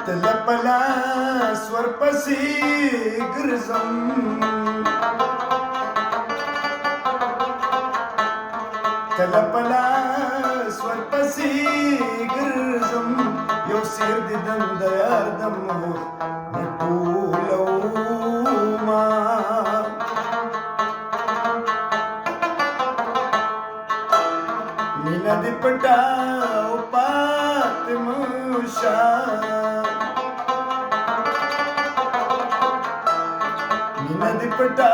تلپلا سور پسې ګرځم تلپلا سور پسې ګرځم یو سیر دیدم د یار د مور ټولوما مینا دې پټه او پاتې موشه مینا دې پټه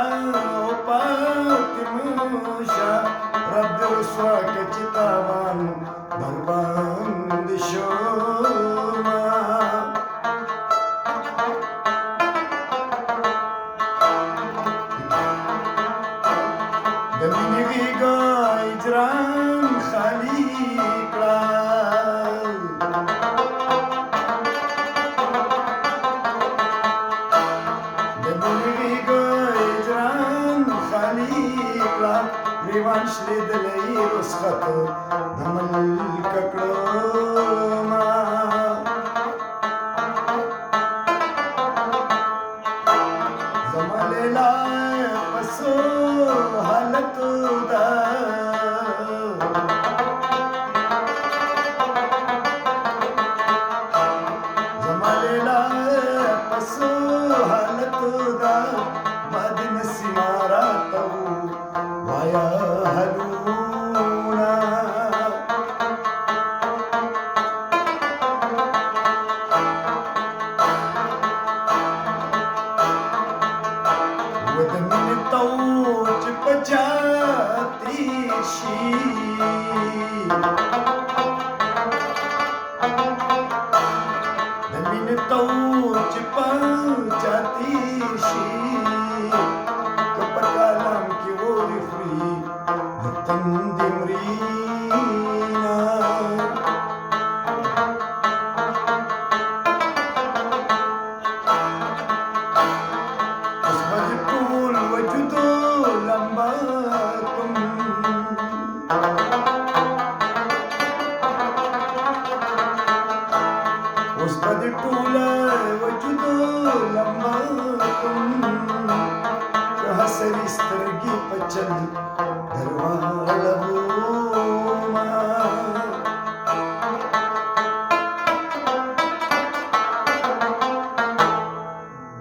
او پاتې موشه رب دې وسوه که چې تاوان درباندې شومه د مینې غېږه اجرام خالي کړه د مینې غېږه اجرام خالي کړه ګریوان شلېدلی رخصت د ملکه کړمه زما لیلا په څو حالتو ده زما لیلا په څو حالتو ده باد نسیمه راته ووایه حلونه و د مینې تود چې په چا تېر شي د مینې تود چې په چا تېر شي که په کالام کې اورې خوري د تندې مرینه اوس به د ټول وجود لمبه کړم اوس به د ټول وجود لمبه کړم که حسرې سترګې په چل